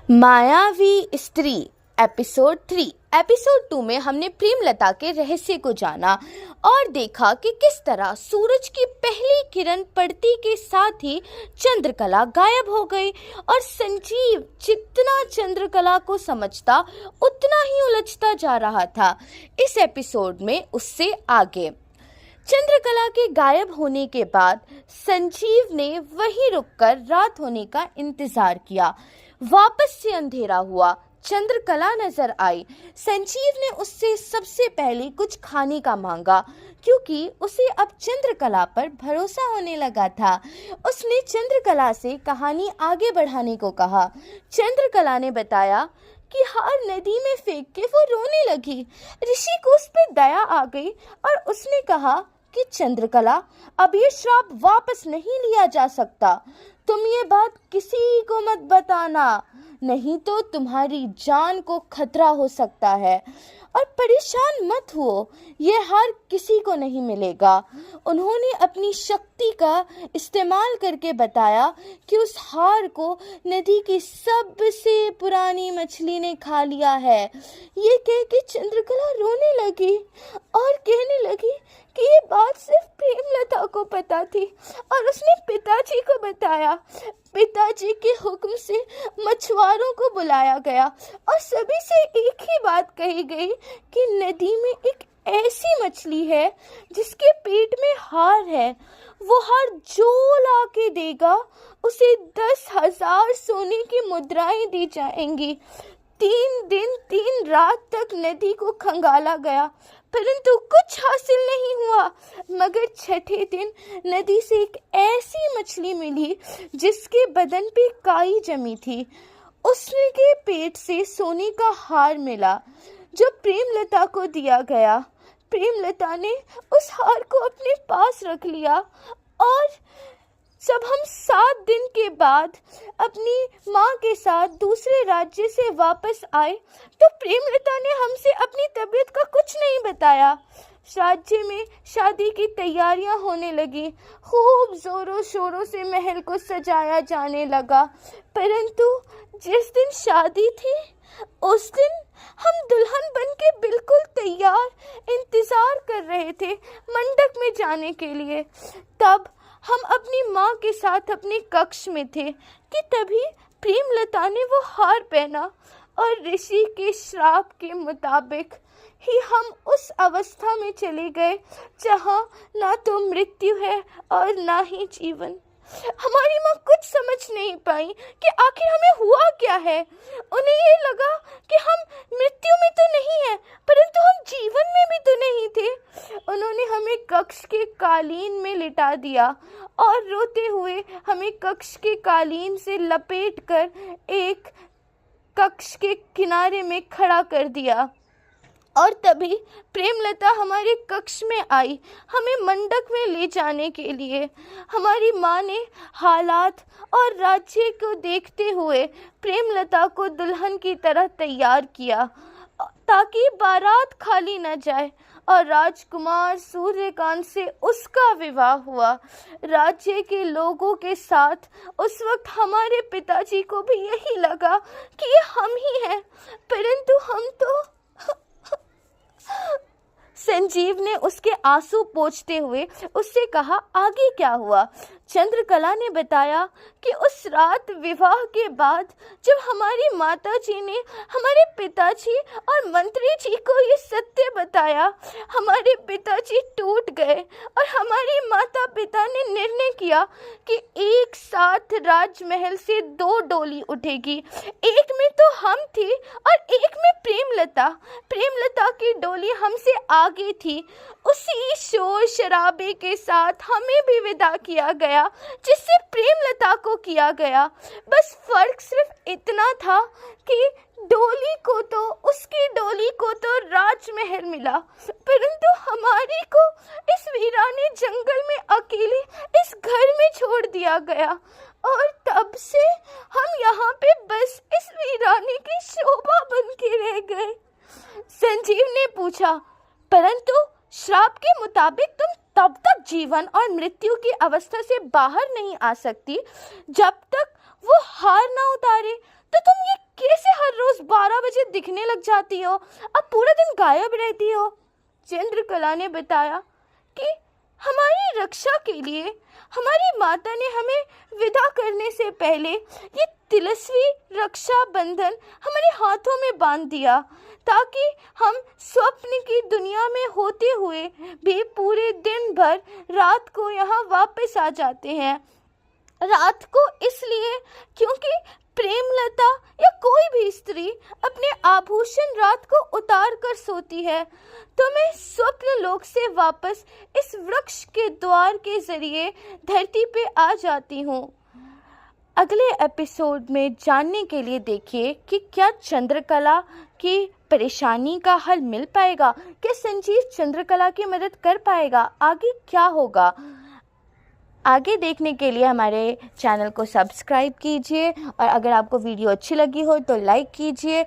मायावी स्त्री episode 3। Episode 2 में हमने प्रेमलता के रहस्य को जाना और देखा कि किस तरह सूरज की पहली किरण पड़ती के साथ ही चंद्रकला गायब हो गई और संजीव जितना चंद्रकला को समझता उतना ही उलझता जा रहा था। इस एपिसोड में उससे आगे चंद्रकला के गायब होने के बाद संजीव ने वहीं रुककर रात होने का इंतजार किया। वापस से अंधेरा हुआ, चंद्रकला नजर आई। संजीव ने उससे सबसे पहले कुछ खाने का मांगा क्योंकि उसे अब चंद्रकला पर भरोसा होने लगा था। उसने चंद्रकला से कहानी आगे बढ़ाने को कहा। चंद्रकला ने बताया कि हार नदी में फेंक के वो रोने लगी। ऋषि को उस पर दया आ गई और उसने कहा कि चंद्रकला, अब ये श्राप वापस नहीं लिया जा सकता। तुम ये बात किसी को मत बताना, नहीं तो तुम्हारी जान को खतरा हो सकता है। और परेशान मत हो, ये हार किसी को नहीं मिलेगा। उन्होंने अपनी शक्ति का इस्तेमाल करके बताया कि उस हार को नदी की सबसे पुरानी मछली ने खा लिया है। ये कह के चंद्रकला रोने लगी और कहने लगी कि ये बात सिर्फ प्रेमलता को पता थी और उसने पिताजी को बताया। पिताजी के हुक्म से मछुआरों को बुलाया गया और सभी से एक ही बात कही गई कि नदी में एक ऐसी मछली है जिसके पेट में हार है। वो हार जो ला के देगा उसे 10,000 सोने की मुद्राएं दी जाएंगी। 3 दिन 3 रात तक नदी को खंगाला गया परंतु कुछ हासिल नहीं हुआ। मगर छठे दिन नदी से एक ऐसी मछली मिली जिसके बदन पे काई जमी थी। उसके पेट से सोने का हार मिला जो प्रेमलता को दिया गया। प्रेमलता ने उस हार को अपने पास रख लिया और जब हम 7 दिन के बाद अपनी माँ के साथ दूसरे राज्य से वापस आए तो प्रेमलता ने हमसे अपनी तबीयत का कुछ नहीं बताया। राज्य में शादी की तैयारियां होने लगी। खूब जोरों शोरों से महल को सजाया जाने लगा। परंतु जिस दिन शादी थी उस दिन हम दुल्हन बन के बिल्कुल तैयार इंतजार कर रहे थे मंडप में जाने के लिए। तब हम अपनी माँ के साथ अपने कक्ष में थे कि तभी प्रेमलता ने वो हार पहना और ऋषि के श्राप के मुताबिक ही हम उस अवस्था में चले गए जहाँ ना तो मृत्यु है और ना ही जीवन। हमारी माँ कुछ समझ नहीं पाई कि आखिर हमें हुआ क्या है। उन्हें ये लगा कि हम मृत्यु में तो नहीं है परंतु हम जीवन में भी तो नहीं थे। उन्होंने हमें कक्ष के कालीन में लिटा दिया और रोते हुए हमें कक्ष के कालीन से लपेटकर एक कक्ष के किनारे में खड़ा कर दिया। और तभी प्रेमलता हमारे कक्ष में आई हमें मंडप में ले जाने के लिए। हमारी माँ ने हालात और राज्य को देखते हुए प्रेमलता को दुल्हन की तरह तैयार किया ताकि बारात खाली न जाए और राजकुमार सूर्यकांत से उसका विवाह हुआ। राज्य के लोगों के साथ उस वक्त हमारे पिताजी को भी यही लगा कि ये हम ही हैं, परंतु हम तो संजीव ने उसके आंसू पोंछते हुए उससे कहा, आगे क्या हुआ? चंद्रकला ने बताया कि उस रात विवाह के बाद जब हमारी माताजी ने हमारे पिताजी और मंत्री जी को ये सत्य बताया, हमारे पिताजी टूट गए और हमारी माता पिता ने निर्णय किया कि एक साथ राजमहल से 2 डोली उठेगी। एक में तो हम थे और एक में प्रेमलता। प्रेमलता की डोली हमसे आगे थी। उसी शोर शराबे के साथ हमें भी विदा किया गया जिससे प्रेमलता को किया गया। बस फर्क सिर्फ इतना था कि उसकी डोली को तो राजमहल मिला परंतु हमारी को इस वीराने जंगल में अकेले इस घर में छोड़ दिया गया और तब से हम यहाँ पे बस इस वीराने की शोभा बन के रह गए। संजीव ने पूछा, परंतु श्राप के मुताबिक तुम तब तक जीवन और मृत्यु की अवस्था से बाहर नहीं आ सकती जब तक वो हार ना उतारे, तो तुम ये दिखने लग जाती हो, अब पूरा दिन गायब रहती हो। चंद्रकला ने बताया कि हमारी रक्षा के लिए हमारी माता ने हमें विदा करने से पहले ये तिलस्वी रक्षा बंधन हमारे हाथों में बांध दिया, ताकि हम स्वप्न की दुनिया में होते हुए भी पूरे दिन भर रात को यहाँ वापस आ जाते हैं। रात को इसलिए क्योंकि प्रेमलता या कोई भी स्त्री अपने आभूषण रात को उतार कर सोती है, तो मैं स्वप्न लोक से वापस इस वृक्ष के द्वार के जरिए धरती पे आ जाती हूँ। अगले एपिसोड में जानने के लिए देखिए कि क्या चंद्रकला की परेशानी का हल मिल पाएगा, क्या संजीव चंद्रकला की मदद कर पाएगा, आगे क्या होगा। आगे देखने के लिए हमारे चैनल को सब्सक्राइब कीजिए और अगर आपको वीडियो अच्छी लगी हो तो लाइक कीजिए।